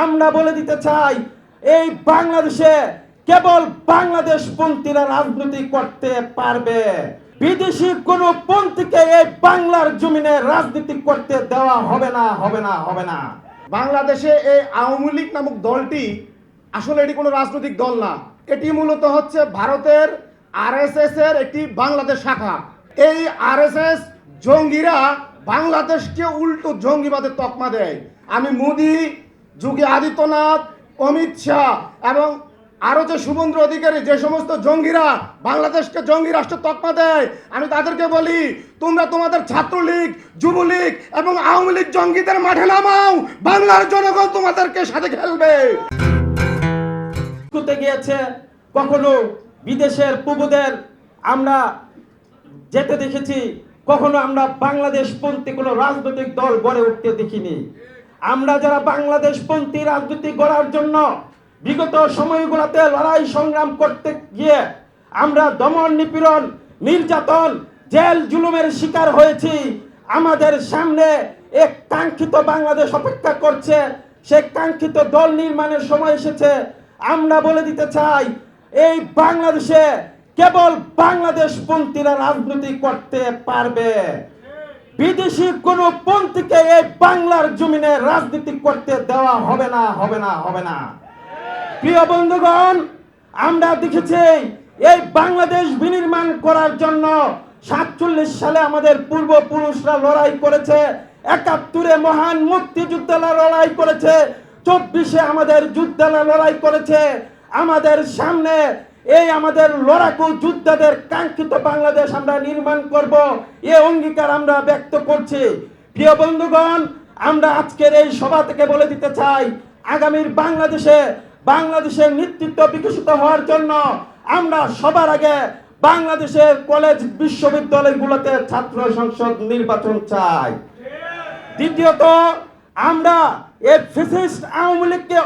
আমরা বলে দিতে চাই, এই বাংলাদেশে কেবল বাংলাদেশ পন্থীরা রাজনীতি করতে পারবে। বিদেশি কোন পন্থীকে এই বাংলার জমিনে রাজনীতি করতে দেওয়া হবে না, হবে না, হবে না। বাংলাদেশে এই আওয়ামী লীগ নামক দলটি আসলে এটি কোনো রাজনৈতিক দল না। এটি মূলত হচ্ছে ভারতের আরএসএস এর একটি বাংলাদেশ শাখা। এই আরএসএস জঙ্গিরা বাংলাদেশকে উল্টো জঙ্গিবাদের তকমা দেয়। আমি মোদি, যোগী আদিত্যনাথ, অমিত শাহ এবং আরো যে শুভেন্দু অধিকারী, যে সমস্ত জঙ্গিরা বাংলাদেশকে জঙ্গি রাষ্ট্র তকমা দেয়, আমি তাদেরকে বলি, তোমরা তোমাদের ছাত্রলীগ, যুবলীগ এবং আওয়ামী লীগ জঙ্গিদের মাঠে নামাও, বাংলার জনগণ তোমাদেরকে সাথে খেলবে। গিয়েছে কখনো বিদেশের প্রভুদের আমরা যেতে দেখেছি, কখনো আমরা বাংলাদেশ পন্থী কোনো রাজনৈতিক দল গড়ে উঠতে দেখিনি। আমরা যারা বাংলাদেশ পন্থী রাজনীতি গড়ার জন্য বিগত সময়গুলোতে লড়াই সংগ্রাম করতে গিয়ে আমরা দমন, নিপীড়ন, নির্যাতন, জেল জুলুমের শিকার হয়েছি। আমাদের সামনে এক কাঙ্ক্ষিত বাংলাদেশ অপেক্ষা করছে। সেই কাঙ্ক্ষিত দল নির্মাণের সময় এসেছে। আমরা বলে দিতে চাই, এই বাংলাদেশে কেবল বাংলাদেশ পন্থীরা রাজনীতি করতে পারবে। বিদেশি কোন পন্থীকে এই বাংলার জমিনে রাজনীতি করতে দেওয়া হবে না, হবে না, হবে না। প্রিয় বন্ধুগণ, আমরা দেখেছি এই বাংলাদেশ বিনির্মাণ করার জন্য 47 সালে আমাদের পূর্বপুরুষরা লড়াই করেছে, 71-এ মহান মুক্তিযোদ্ধারা লড়াই করেছে, 24-এ আমাদের যোদ্ধারা লড়াই করেছে। আমাদের সামনে এই আমাদের লড়াকু যোদ্ধাদের কাঙ্ক্ষিত বাংলাদেশ আমরা নির্মাণ করব, এই অঙ্গীকার আমরা ব্যক্ত করছি। প্রিয় বন্ধুগণ, আমরা আজকের এই সভা থেকে বলে দিতে চাই, আগামীর বাংলাদেশের নেতৃত্ব বিকশিত হওয়ার জন্য আমরা সবার আগে বাংলাদেশের কলেজ বিশ্ববিদ্যালয়গুলোতে ছাত্র সংসদ নির্বাচন চাই। দ্বিতীয়ত, আমরা এই ফ্যাসিস্ট আওয়ামী লীগকে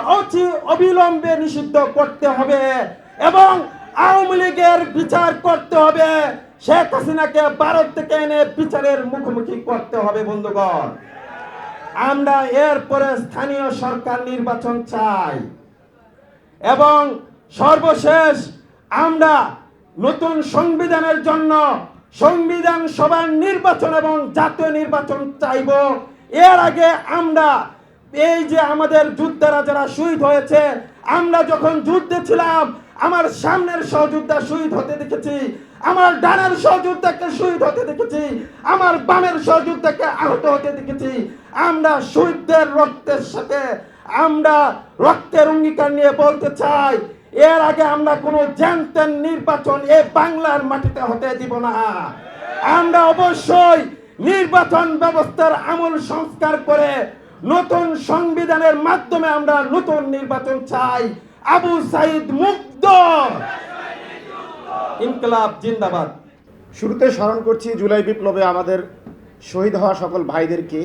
অবিলম্বে নিষিদ্ধ করতে হবে এবং আওয়ামী লীগের বিচার করতে হবে। শেখ হাসিনাকে ভারত থেকে এনে বিচারের মুখোমুখি করতে হবে। বন্ধুগণ, আমরা এরপরে স্থানীয় সরকার নির্বাচন চাই এবং সর্বশেষ আমরা নতুন সংবিধানের জন্য সংবিধান সভার নির্বাচন এবং জাতীয় নির্বাচন চাইব। এর আগে আমরা এই যে আমাদের যোদ্ধারা যারা শহীদ হয়েছে, আমরা যখন যুদ্ধে ছিলাম আমার সামনের সহযোদ্ধা শহীদ হতে দেখেছি, আমার ডানের সহযোদ্ধাকে শহীদ হতে দেখেছি, আমার বামের সহযোদ্ধাকে আহত হতে দেখেছি। আমরা শহীদদের রক্তের সাথে আমরা রক্তের অঙ্গীকার নিয়ে বলতে চাই, এর আগে আমরা কোনো জ্যান্তেন নির্বাচন এই বাংলার মাটিতে হতে দিব না। আমরা অবশ্যই নির্বাচন ব্যবস্থার আমূল সংস্কার করে নতুন সংবিধানের মাধ্যমে আমরা নতুন নির্বাচন চাই। আবু সাইদ মুক্ত, ইনকলাব জিন্দাবাদ। শুরুতে স্মরণ করছি জুলাই বিপ্লবে আমাদের শহীদ হওয়া সকল ভাইদেরকে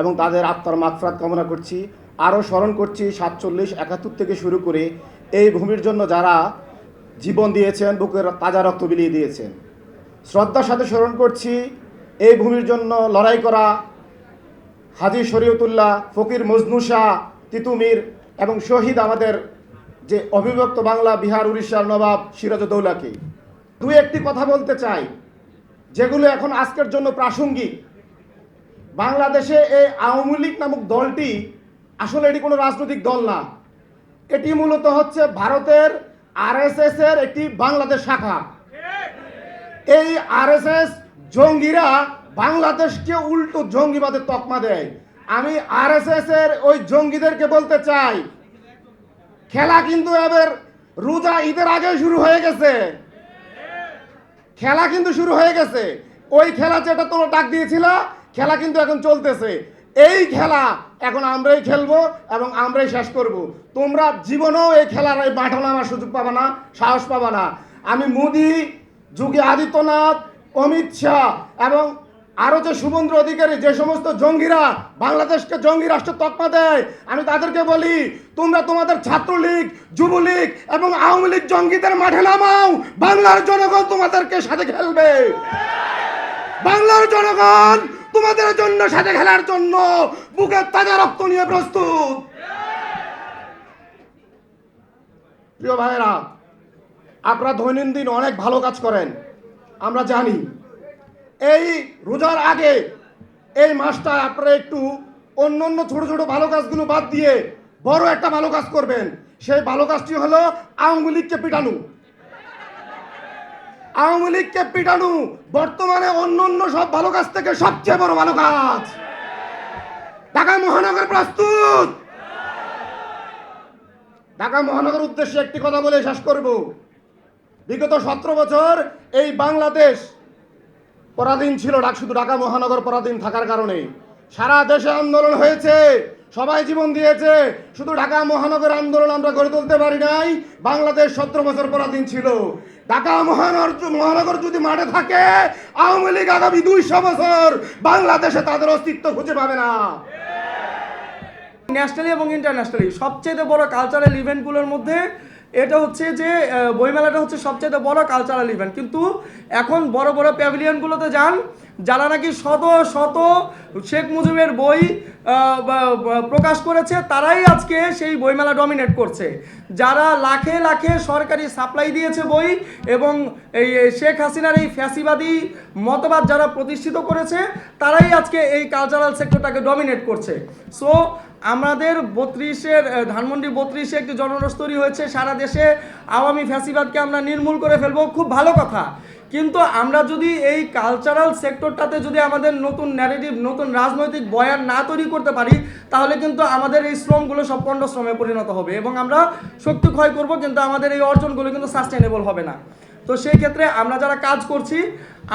এবং তাদের আত্মার মাগফিরাত কামনা করছি। আরও স্মরণ করছি 47, 71 থেকে শুরু করে এই ভূমির জন্য যারা জীবন দিয়েছেন, বুকের তাজা রক্ত বিলিয়ে দিয়েছেন। শ্রদ্ধার সাথে স্মরণ করছি এই ভূমির জন্য লড়াই করা হাজী শরীয়তুল্লাহ, ফকির মজনু শাহ, তিতুমির এবং শহীদ আমাদের যে অবিভক্ত বাংলা, বিহার, উড়িষ্যার নবাব সিরাজউদ্দৌলাকে। দুই একটি কথা বলতে চাই যেগুলো এখন আজকের জন্য প্রাসঙ্গিক। বাংলাদেশে এই আওয়ামী লীগ নামক দলটি আসলে এটি কোনো রাজনৈতিক দল না। এটি মূলত হচ্ছে ভারতের আরএসএস এর একটি বাংলাদেশ শাখা। এই আরএসএস জঙ্গিরা বাংলাদেশকে উল্টো জঙ্গিবাদের তকমা দেয়। আমি আরএসএস এর ওই জঙ্গিদেরকে বলতে চাই, খেলা কিন্তু এবার রোজা ঈদের আগে শুরু হয়ে গেছে। খেলা কিন্তু শুরু হয়ে গেছে। ওই খেলা যেটা তোমরা ডাক দিয়েছিল, খেলা কিন্তু এখন চলতেছে। এই খেলা এখন আমরাই খেলবো এবং আমরাই শেষ করব। তোমরা জীবনেও এই খেলার এই মাঠে নামার সুযোগ পাবা না, সাহস পাবা না। আমি মোদি, যোগী আদিত্যনাথ, অমিত শাহ এবং আরো যে শুভেন্দু অধিকারী, যে সমস্ত জঙ্গিরা বাংলাদেশকে জঙ্গি রাষ্ট্র তকমা দেয়, আমি তাদেরকে বলি, তোমরা তোমাদের ছাত্রলীগ, যুবলীগ এবং আওয়ামী লীগ জঙ্গিদের মাঠে নামাও, বাংলার জনগণ তোমাদেরকে সাথে খেলবে। বাংলার জনগণ তোমাদের জন্য সাথে খেলার জন্য বুকের তাজা রক্ত নিয়ে প্রস্তুত। প্রিয় ভাইয়েরা, আপনারা দৈনন্দিন অনেক ভালো কাজ করেন, আমরা জানি। এই রোজার আগে এই মাসটা আপনারা একটু অন্য অন্য ছোট ছোট ভালো কাজগুলো বাদ দিয়ে বড় একটা ভালো কাজ করবেন। সেই ভালো কাজটি হলো আওয়ামী লীগকে পিটানো। আওয়ামী লীগকে পিটানো বর্তমানে অন্য অন্য সব ভালো কাজ থেকে সবচেয়ে বড় ভালো কাজ। ঢাকা মহানগর প্রস্তুত। ঢাকা মহানগর উদ্দেশ্যে একটি কথা বলে শেষ করব। বিগত 17 বছর এই বাংলাদেশ পরাধীন ছিল, শুধু ঢাকা মহানগর পরাধীন থাকার কারণে। সারা দেশে আন্দোলন হয়েছে, সবাই জীবন দিয়েছে, শুধু ঢাকা মহানগর আন্দোলন আমরা গড়ে তুলতে পারি নাই। বাংলাদেশ 17 বছর পরাধীন ছিল। ঢাকা মহানগর যদি মাঠে থাকে, আওয়ামী লীগ আগামী 200 বছর বাংলাদেশে তাদের অস্তিত্ব খুঁজে পাবে না। ন্যাশনালি এবং ইন্টারন্যাশনালি সবচেয়ে বড় কালচারাল ইভেন্টগুলোর মধ্যে এটা হচ্ছে যে বইমেলাটা হচ্ছে সবচেয়ে বড় কালচারাল ইভেন্ট। কিন্তু এখন বড় বড় প্যাভিলিয়নগুলোতে যান, যারা নাকি শত শত শেখ মুজিবের বই প্রকাশ করেছে, তারাই আজকে সেই বইমেলা ডমিনেট করছে। যারা লাখে লাখে সরকারি সাপ্লাই দিয়েছে বই এবং এই শেখ হাসিনার এই ফ্যাসিবাদী মতবাদ যারা প্রতিষ্ঠিত করেছে, তারাই আজকে এই কালচারাল সেক্টরটাকে ডমিনেট করছে। সো আমাদের 32-এর ধানমন্ডি 32-এ একটি জনরোষ তৈরি হয়েছে, সারা দেশে আওয়ামী ফ্যাসিবাদকে আমরা নির্মূল করে ফেলবো, খুব ভালো কথা। কিন্তু আমরা যদি এই কালচারাল সেক্টরটাতে যদি আমাদের নতুন ন্যারেটিভ, নতুন রাজনৈতিক বয়ান না তৈরি করতে পারি, তাহলে কিন্তু আমাদের এই শ্রমগুলো সব পণ্ড শ্রমে পরিণত হবে এবং আমরা শক্তি ক্ষয় করব, কিন্তু আমাদের এই অর্জনগুলো কিন্তু সাস্টেনেবল হবে না। তো সেই ক্ষেত্রে আমরা যারা কাজ করছি,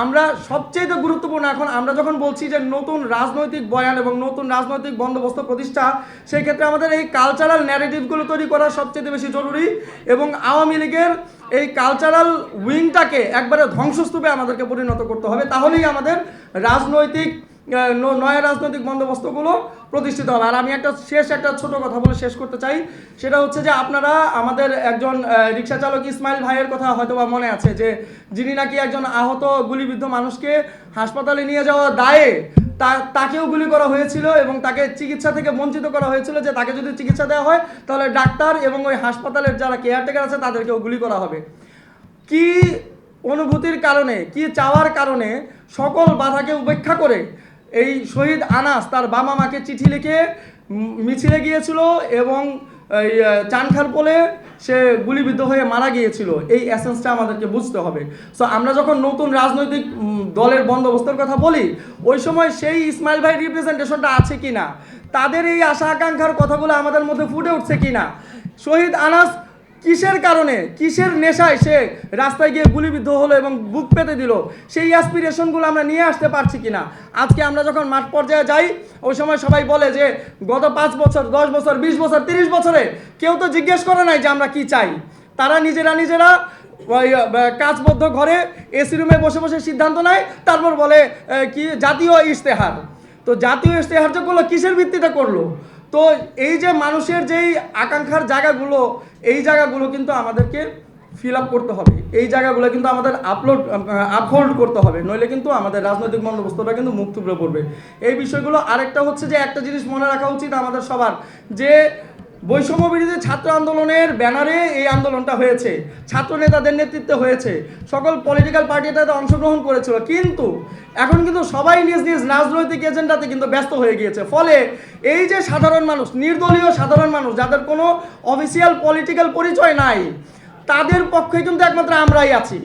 আমরা সবচেয়ে গুরুত্বপূর্ণ এখন আমরা যখন বলছি যে নতুন রাজনৈতিক বয়ান এবং নতুন রাজনৈতিক বন্দোবস্ত প্রতিষ্ঠা, সেই ক্ষেত্রে আমাদের এই কালচারাল ন্যারেটিভগুলো তৈরি করা সবচেয়ে বেশি জরুরি। এবং আওয়ামী লীগের এই কালচারাল উইংটাকে একবারে ধ্বংসস্তূপে আমাদেরকে পরিণত করতে হবে, তাহলেই আমাদের রাজনৈতিক নয়া রাজনৈতিক বন্দোবস্তগুলো প্রতিষ্ঠিত হবে। আর আমি একটা ছোট কথা বলে শেষ করতে চাই, সেটা হচ্ছে যে আপনারা আমাদের একজন রিক্সা চালক ইসমাইল ভাইয়ের কথা হয়তো বা মনে আছে, যে যিনি নাকি একজন আহত গুলিবিদ্ধ মানুষকে হাসপাতালে নিয়ে যাওয়া দায়ে তাকেও গুলি করা হয়েছিল এবং তাকে চিকিৎসা থেকে বঞ্চিত করা হয়েছিল, যে তাকে যদি চিকিৎসা দেওয়া হয় তাহলে ডাক্তার এবং ওই হাসপাতালের যারা কেয়ারটেকার আছে তাদেরকেও গুলি করা হবে। কি অনুভূতির কারণে, কি চাওয়ার কারণে সকল বাধাকে উপেক্ষা করে এই শহীদ আনাস তার বাবা মাকে চিঠি লিখে মিছিলে গিয়েছিল এবং চানখার পোলে সে গুলিবিদ্ধ হয়ে মারা গিয়েছিল, এই এসেন্সটা আমাদেরকে বুঝতে হবে। সো আমরা যখন নতুন রাজনৈতিক দলের বন্দোবস্তের কথা বলি, ওই সময় সেই ইসমাইল ভাই রিপ্রেজেন্টেশনটা আছে কি না, তাদের এই আশা আকাঙ্ক্ষার কথাগুলো আমাদের মধ্যে ফুটে উঠছে কি না। শহীদ আনাস কিসের কারণে, কিসের নেশায় সে রাস্তায় গিয়ে গুলিবিদ্ধ হলো এবং বুক পেতে দিল, সেই অ্যাসপিরেশনগুলো আমরা নিয়ে আসতে পারছি কিনা। আজকে আমরা যখন মাঠ পর্যায়ে যাই, ওই সময় সবাই বলে যে গত 5 বছর, 10 বছর, 20 বছর, 30 বছরে কেউ তো জিজ্ঞেস করে নাই যে আমরা কি চাই। তারা নিজেরা ওই কাজবদ্ধ ঘরে এসি রুমে বসে বসে সিদ্ধান্ত নেয়, তারপর বলে কি জাতীয় ইশতেহার। তো জাতীয় ইশতেহার যে করলো, কিসের ভিত্তিতে করলো? তো এই যে মানুষের যেই আকাঙ্ক্ষার জায়গাগুলো, এই জায়গাগুলো কিন্তু আমাদেরকে ফিল আপ করতে হবে, এই জায়গাগুলো কিন্তু আমাদের আপহোল্ড করতে হবে, নইলে কিন্তু আমাদের রাজনৈতিক বন্দোবস্তটা কিন্তু মুখ থুবড়ে পড়বে। এই বিষয়গুলো। আরেকটা হচ্ছে যে একটা জিনিস মনে রাখা উচিত আমাদের সবার, যে বৈষম্য বিরোধী ছাত্র আন্দোলনের ব্যানারে এই আন্দোলনটা হয়েছে, ছাত্র নেতাদের নেতৃত্বে হয়েছে, সকল পলিটিক্যাল পার্টি এটাতে অংশগ্রহণ করেছিল, কিন্তু এখন কিন্তু সবাই নিজ নিজ রাজনৈতিক এজেন্ডাতে কিন্তু ব্যস্ত হয়ে গিয়েছে। ফলে এই যে সাধারণ মানুষ, নির্দলীয় সাধারণ মানুষ, যাদের কোনো অফিসিয়াল পলিটিক্যাল পরিচয় নাই, তাদের পক্ষে কিন্তু একমাত্র আমরাই আছি।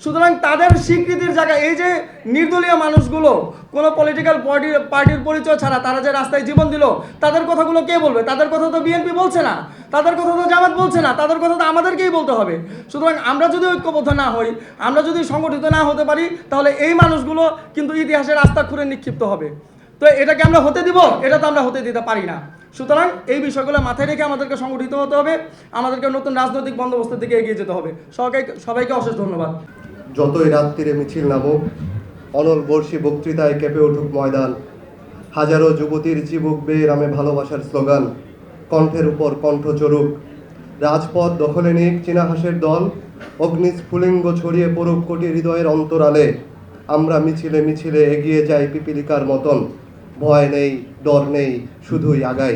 সুতরাং তাদের স্বীকৃতির জায়গায় এই যে নির্দলীয় মানুষগুলো কোনো পলিটিক্যাল পার্টির পরিচয় ছাড়া তারা যে রাস্তায় জীবন দিল, তাদের কথাগুলো কে বলবে? তাদের কথা তো বিএনপি বলছে না, তাদের কথা তো জামাত বলছে না, তাদের কথা তো আমাদেরকেই বলতে হবে। সুতরাং আমরা যদি ঐক্যবদ্ধ না হই, আমরা যদি সংগঠিত না হতে পারি, তাহলে এই মানুষগুলো কিন্তু ইতিহাসের রাস্তা খুঁড়ে নিক্ষিপ্ত হবে। তো এটাকে আমরা হতে দিব? এটা তো আমরা হতে দিতে পারি না। সুতরাং এই বিষয়গুলো মাথায় রেখে আমাদেরকে সংগঠিত হতে হবে, আমাদেরকে নতুন রাজনৈতিক বন্দোবস্তের দিকে এগিয়ে যেতে হবে। সবাইকে অশেষ ধন্যবাদ। যতই রাত্রিরে মিছিল নামুক, অনল বর্ষী বক্তৃতায় কেঁপে উঠুক ময়দান, হাজারো যুবতীর চিবুক বেয়ে নামে ভালোবাসার স্লোগান, কণ্ঠের উপর কণ্ঠ চড়ুক, রাজপথ দখলে নিক চীনা হাঁসের দল, অগ্নিস্ফুলিঙ্গ ছড়িয়ে পড়ুক কোটি হৃদয়ের অন্তরালে, আমরা মিছিলে মিছিলে এগিয়ে যাই পিপিলিকার মতন, ভয় নেই, ডর নেই, শুধুই আগাই।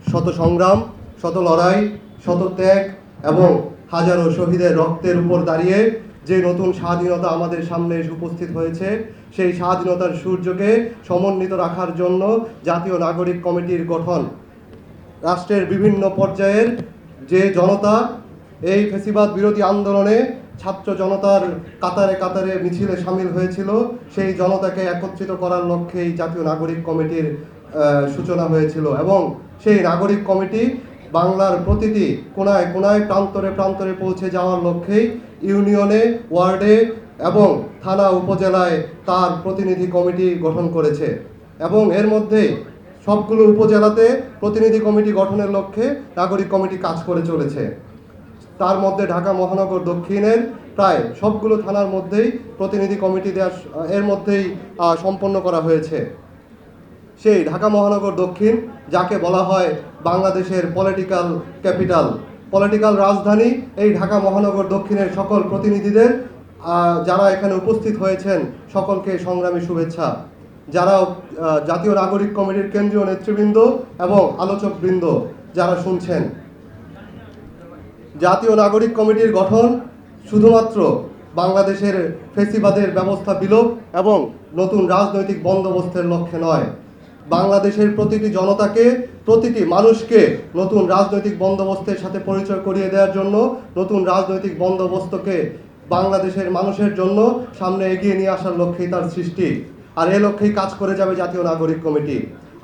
শত সংগ্রাম, শত লড়াই, শত ত্যাগ, এবং হাজারো শহীদের রক্তের উপর দাঁড়িয়ে যে নতুন স্বাধীনতা আমাদের সামনে এসে উপস্থিত হয়েছে, সেই স্বাধীনতার সূর্যকে সমন্বিত রাখার জন্য জাতীয় নাগরিক কমিটির গঠন। রাষ্ট্রের বিভিন্ন পর্যায়ের যে জনতা এই ফ্যাসিবাদ বিরোধী আন্দোলনে ছাত্র জনতার কাতারে কাতারে মিছিলে সামিল হয়েছিল, সেই জনতাকে একত্রিত করার লক্ষ্যেই জাতীয় নাগরিক কমিটির সূচনা হয়েছিল। এবং সেই নাগরিক কমিটি বাংলার প্রতিটি কোনায় কোনায় প্রান্তরে প্রান্তরে পৌঁছে যাওয়ার লক্ষ্যেই ইউনিয়নে, ওয়ার্ডে এবং থানা উপজেলায় তার প্রতিনিধি কমিটি গঠন করেছে। এবং এর মধ্যে সবগুলো উপজেলাতে প্রতিনিধি কমিটি গঠনের লক্ষ্যে নাগরিক কমিটি কাজ করে চলেছে। তার মধ্যে ঢাকা মহানগর দক্ষিণের প্রায় সবগুলো থানার মধ্যেই প্রতিনিধি কমিটি দেওয়ার এর মধ্যেই সম্পন্ন করা হয়েছে। সেই ঢাকা মহানগর দক্ষিণ, যাকে বলা হয় বাংলাদেশের পলিটিক্যাল ক্যাপিটাল, পলিটিক্যাল রাজধানী, এই ঢাকা মহানগর দক্ষিণের সকল প্রতিনিধিদের যারা এখানে উপস্থিত হয়েছেন সকলকে সংগ্রামী শুভেচ্ছা। যারা জাতীয় নাগরিক কমিটির কেন্দ্রীয় নেতৃবৃন্দ এবং আলোচকবৃন্দ যারা শুনছেন, জাতীয় নাগরিক কমিটির গঠন শুধুমাত্র বাংলাদেশের ফ্যাসিবাদের ব্যবস্থা বিলোপ এবং নতুন রাজনৈতিক বন্দোবস্তের লক্ষ্যে নয়, বাংলাদেশের প্রতিটি জনতাকে, প্রতিটি মানুষকে নতুন রাজনৈতিক বন্দোবস্তের সাথে পরিচয় করিয়ে দেওয়ার জন্য, নতুন রাজনৈতিক বন্দোবস্তকে বাংলাদেশের মানুষের জন্য সামনে এগিয়ে নিয়ে আসার লক্ষ্যেই তার সৃষ্টি। আর এই লক্ষ্যেই কাজ করে যাবে জাতীয় নাগরিক কমিটি।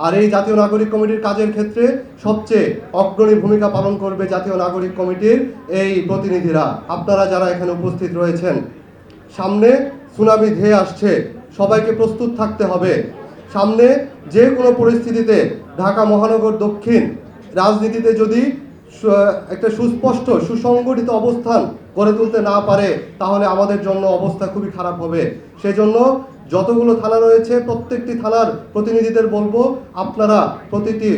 আর এই জাতীয় নাগরিক কমিটির কাজের ক্ষেত্রে সবচেয়ে অগ্রণী ভূমিকা পালন করবে জাতীয় নাগরিক কমিটির এই প্রতিনিধিরা, আপনারা যারা এখানে উপস্থিত রয়েছেন। সামনে সুনামি ধেয়ে আসছে, সবাইকে প্রস্তুত থাকতে হবে। সামনে যে কোনো পরিস্থিতিতে ঢাকা মহানগর দক্ষিণ রাজনীতিতে যদি একটা সুস্পষ্ট সুসংগঠিত অবস্থান গড়ে তুলতে না পারে, তাহলে আমাদের জন্য অবস্থা খুবই খারাপ হবে। সেজন্য যতগুলো থানা রয়েছে প্রত্যেকটি থানার প্রতিনিধিদের বলবো, আপনারা প্রতিটি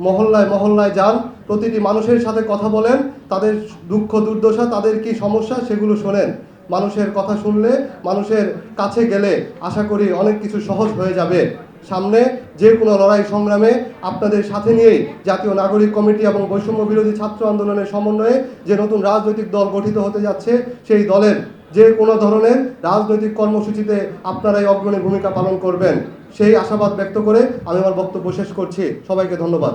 মহল্লায় মহল্লায় যান, প্রতিটি মানুষের সাথে কথা বলেন, তাদের দুঃখ দুর্দশা, তাদের কি সমস্যা সেগুলো শোনেন। মানুষের কথা শুনলে, মানুষের কাছে গেলে আশা করি অনেক কিছু সহজ হয়ে যাবে। সামনে যে কোনো লড়াই সংগ্রামে আপনাদের সাথে নিয়েই জাতীয় নাগরিক কমিটি এবং বৈষম্য বিরোধী ছাত্র আন্দোলনের সমন্বয়ে যে নতুন রাজনৈতিক দল গঠিত হতে যাচ্ছে, সেই দলের যে কোনো ধরনের রাজনৈতিক কর্মসূচিতে আপনারাই অগ্রণী ভূমিকা পালন করবেন, সেই আশাবাদ ব্যক্ত করে আমি আমার বক্তব্য শেষ করছি। সবাইকে ধন্যবাদ।